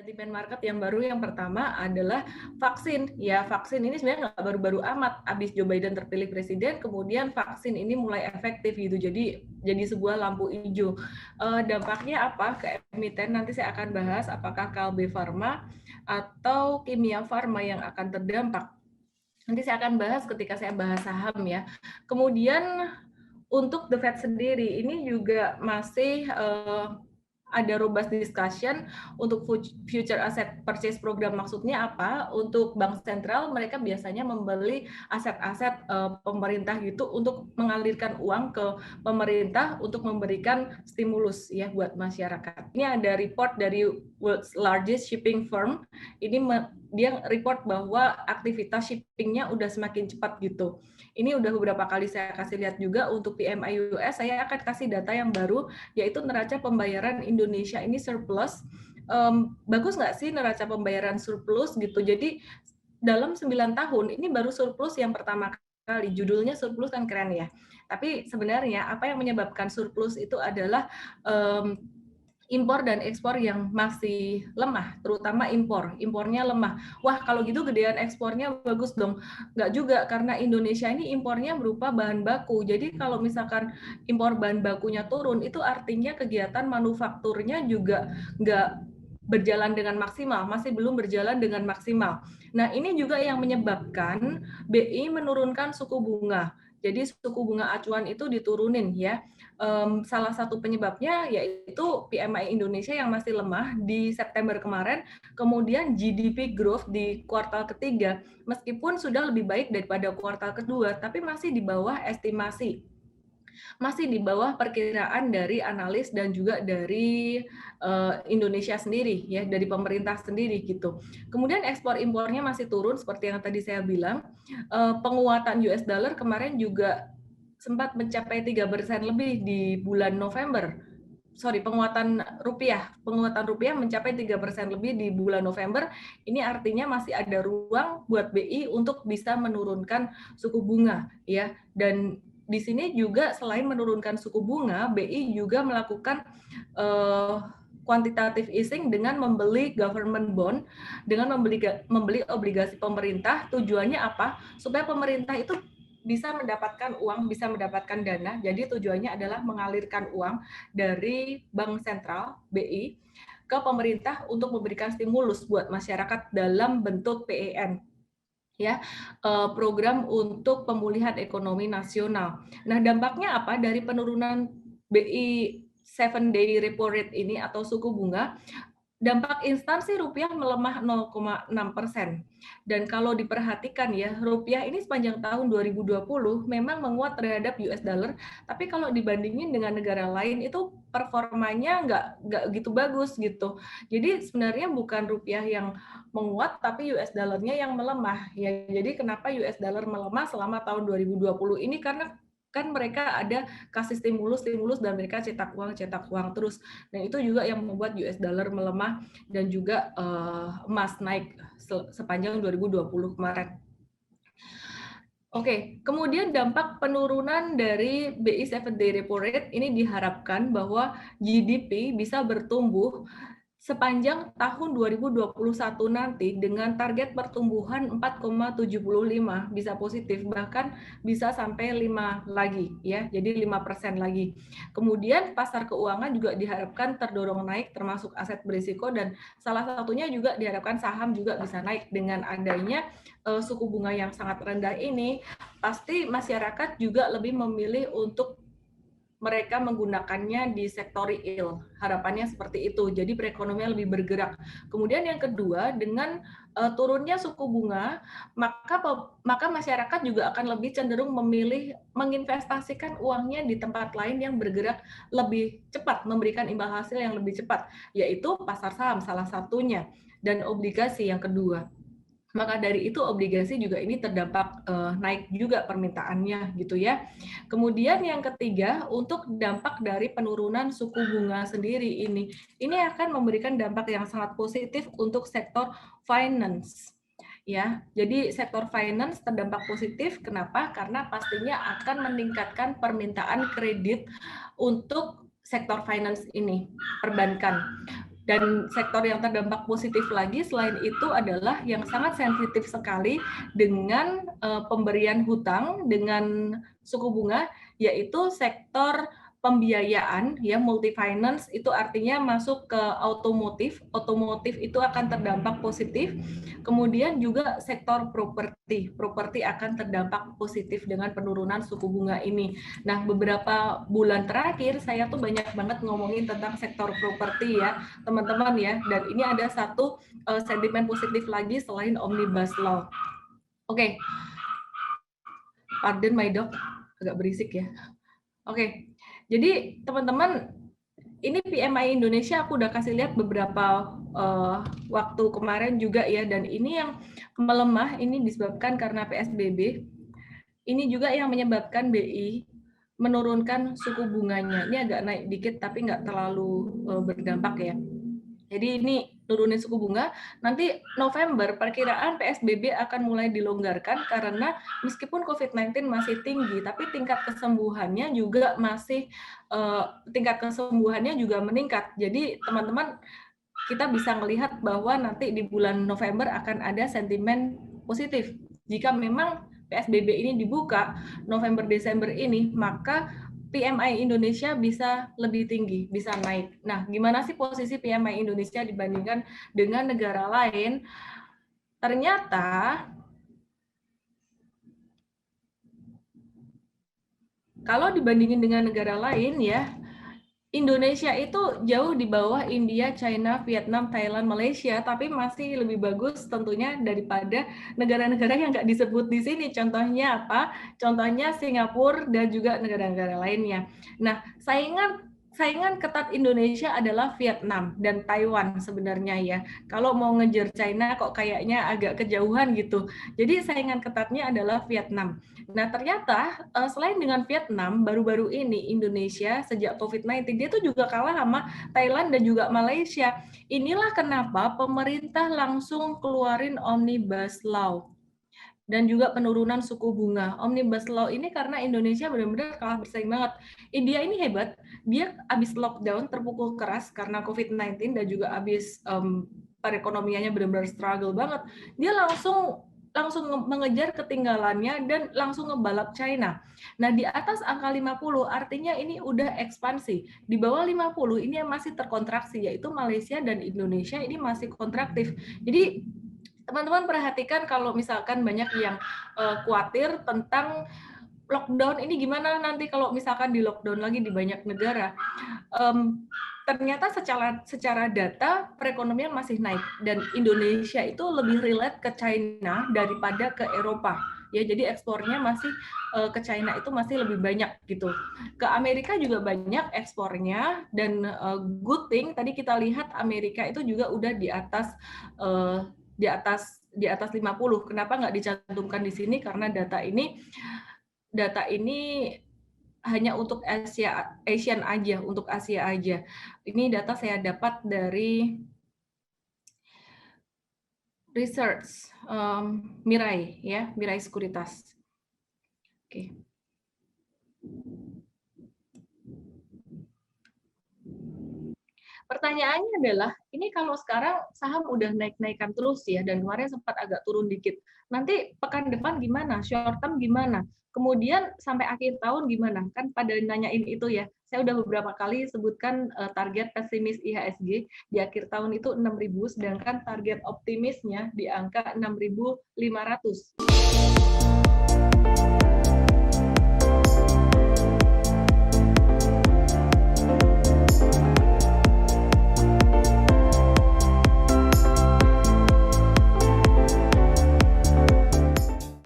Sentimen market yang baru yang pertama adalah vaksin. Ya, vaksin ini sebenarnya nggak baru-baru amat. Abis Joe Biden terpilih presiden, kemudian vaksin ini mulai efektif gitu. Jadi sebuah lampu hijau. Dampaknya apa ke emiten? Nanti saya akan bahas apakah Kalbe Pharma atau Kimia Farma yang akan terdampak. Nanti saya akan bahas ketika saya bahas saham ya. Kemudian untuk The Fed sendiri ini juga masih ada robust discussion untuk future asset purchase program. Maksudnya apa? Untuk bank sentral mereka biasanya membeli aset-aset pemerintah gitu untuk mengalirkan uang ke pemerintah untuk memberikan stimulus ya buat masyarakat. Ini ada report dari world's largest shipping firm. Ini dia report bahwa aktivitas shippingnya udah semakin cepat gitu. Ini udah beberapa kali saya kasih lihat juga untuk PMI US. Saya akan kasih data yang baru, yaitu neraca pembayaran Indonesia ini surplus. Bagus nggak sih neraca pembayaran surplus gitu? Jadi dalam 9 tahun ini baru surplus yang pertama kali. Judulnya surplus kan keren ya. Tapi sebenarnya apa yang menyebabkan surplus itu adalah impor dan ekspor yang masih lemah, terutama impornya lemah. Wah, kalau gitu gedean ekspornya bagus dong. Nggak juga, karena Indonesia ini impornya berupa bahan baku. Jadi kalau misalkan impor bahan bakunya turun, itu artinya kegiatan manufakturnya juga nggak berjalan dengan maksimal, masih belum berjalan dengan maksimal. Nah, ini juga yang menyebabkan BI menurunkan suku bunga. Jadi suku bunga acuan itu diturunin ya. Salah satu penyebabnya yaitu PMI Indonesia yang masih lemah di September kemarin, kemudian GDP growth di kuartal ketiga, meskipun sudah lebih baik daripada kuartal kedua, tapi masih di bawah estimasi. Masih di bawah perkiraan dari analis dan juga dari Indonesia sendiri ya, dari pemerintah sendiri gitu. Kemudian ekspor impornya masih turun seperti yang tadi saya bilang. Penguatan US dollar kemarin juga sempat mencapai 3% lebih di bulan November. Penguatan rupiah mencapai 3% lebih di bulan November. Ini artinya masih ada ruang buat BI untuk bisa menurunkan suku bunga ya. Dan di sini juga selain menurunkan suku bunga, BI juga melakukan quantitative easing dengan membeli government bond, dengan membeli obligasi pemerintah. Tujuannya apa? Supaya pemerintah itu bisa mendapatkan uang, bisa mendapatkan dana. Jadi tujuannya adalah mengalirkan uang dari bank sentral BI ke pemerintah untuk memberikan stimulus buat masyarakat dalam bentuk PEN ya, program untuk pemulihan ekonomi nasional. Nah, dampaknya apa dari penurunan BI 7-day repo rate ini atau suku bunga? Dampak instan sih rupiah melemah 0,6%. Dan kalau diperhatikan ya, rupiah ini sepanjang tahun 2020 memang menguat terhadap US dollar, tapi kalau dibandingin dengan negara lain itu performanya nggak gitu bagus gitu. Jadi sebenarnya bukan rupiah yang menguat, tapi US dollar-nya yang melemah. Ya, jadi kenapa US dollar melemah selama tahun 2020 ini? Karena kan mereka ada kasih stimulus dan mereka cetak uang terus. Dan itu juga yang membuat US dollar melemah dan juga emas naik sepanjang 2020 kemarin. Oke, kemudian dampak penurunan dari BI 7-day repo rate ini diharapkan bahwa GDP bisa bertumbuh sepanjang tahun 2021 nanti dengan target pertumbuhan 4,75 bisa positif, bahkan bisa sampai 5 lagi ya, jadi 5% lagi. Kemudian pasar keuangan juga diharapkan terdorong naik termasuk aset berisiko, dan salah satunya juga diharapkan saham juga bisa naik. Dengan adanya suku bunga yang sangat rendah ini, pasti masyarakat juga lebih memilih untuk mereka menggunakannya di sektor real. Harapannya seperti itu. Jadi perekonomian lebih bergerak. Kemudian yang kedua, dengan turunnya suku bunga, maka masyarakat juga akan lebih cenderung memilih menginvestasikan uangnya di tempat lain yang bergerak lebih cepat, memberikan imbal hasil yang lebih cepat, yaitu pasar saham salah satunya, dan obligasi yang kedua. Maka dari itu obligasi juga ini terdampak naik juga permintaannya gitu ya. Kemudian yang ketiga, untuk dampak dari penurunan suku bunga sendiri ini akan memberikan dampak yang sangat positif untuk sektor finance. Ya, jadi sektor finance terdampak positif. Kenapa? Karena pastinya akan meningkatkan permintaan kredit untuk sektor finance ini, perbankan. Dan sektor yang terdampak positif lagi selain itu adalah yang sangat sensitif sekali dengan pemberian hutang dengan suku bunga, yaitu sektor pembiayaan ya, multi-finance, itu artinya masuk ke otomotif. Otomotif itu akan terdampak positif. Kemudian juga sektor properti akan terdampak positif dengan penurunan suku bunga ini. Nah, beberapa bulan terakhir saya tuh banyak banget ngomongin tentang sektor properti ya, teman-teman ya. Dan ini ada satu sentimen positif lagi selain Omnibus Law. Oke. Pardon my dog, agak berisik ya. Oke. Jadi teman-teman, ini PMI Indonesia aku udah kasih lihat beberapa waktu kemarin juga ya, dan ini yang melemah ini disebabkan karena PSBB. Ini juga yang menyebabkan BI menurunkan suku bunganya. Ini agak naik dikit tapi nggak terlalu berdampak ya. Jadi ini turunin suku bunga, nanti November perkiraan PSBB akan mulai dilonggarkan karena meskipun COVID-19 masih tinggi, tapi tingkat kesembuhannya juga meningkat. Jadi teman-teman, kita bisa melihat bahwa nanti di bulan November akan ada sentimen positif. Jika memang PSBB ini dibuka November Desember ini, maka PMI Indonesia bisa lebih tinggi, bisa naik. Nah, gimana sih posisi PMI Indonesia dibandingkan dengan negara lain? Ternyata kalau dibandingin dengan negara lain ya, Indonesia itu jauh di bawah India, China, Vietnam, Thailand, Malaysia, tapi masih lebih bagus tentunya daripada negara-negara yang nggak disebut di sini. Contohnya apa? Contohnya Singapura dan juga negara-negara lainnya. Nah, saingan ketat Indonesia adalah Vietnam dan Taiwan sebenarnya ya. Kalau mau ngejar China kok kayaknya agak kejauhan gitu. Jadi saingan ketatnya adalah Vietnam. Nah, ternyata selain dengan Vietnam, baru-baru ini Indonesia sejak COVID-19 dia tuh juga kalah sama Thailand dan juga Malaysia. Inilah kenapa pemerintah langsung keluarin Omnibus Law dan juga penurunan suku bunga. Omnibus Law ini karena Indonesia benar-benar kalah bersaing banget. India ini hebat, dia habis lockdown terpukul keras karena COVID-19 dan juga habis perekonomiannya benar-benar struggle banget. Dia langsung mengejar ketinggalannya dan langsung ngebalap China. Nah, di atas angka 50 artinya ini udah ekspansi. Di bawah 50 ini yang masih terkontraksi, yaitu Malaysia dan Indonesia ini masih kontraktif. Jadi teman-teman perhatikan kalau misalkan banyak yang khawatir tentang lockdown ini gimana nanti kalau misalkan di lockdown lagi di banyak negara. Ternyata secara data perekonomian masih naik dan Indonesia itu lebih relate ke China daripada ke Eropa ya, jadi ekspornya masih ke China itu masih lebih banyak gitu. Ke Amerika juga banyak ekspornya dan good thing tadi kita lihat Amerika itu juga udah di atas 50. Kenapa nggak dicantumkan di sini? Karena data ini hanya untuk Asian aja, untuk Asia aja. Ini data saya dapat dari research Mirai ya, Mirai Sekuritas. Oke. Pertanyaannya adalah, ini kalau sekarang saham udah naik-naikan terus ya, dan kemarin sempat agak turun dikit. Nanti pekan depan gimana? Short term gimana? Kemudian sampai akhir tahun gimana? Kan pada nanyain itu ya, saya udah beberapa kali sebutkan target pesimis IHSG di akhir tahun itu 6.000, sedangkan target optimisnya di angka 6.500.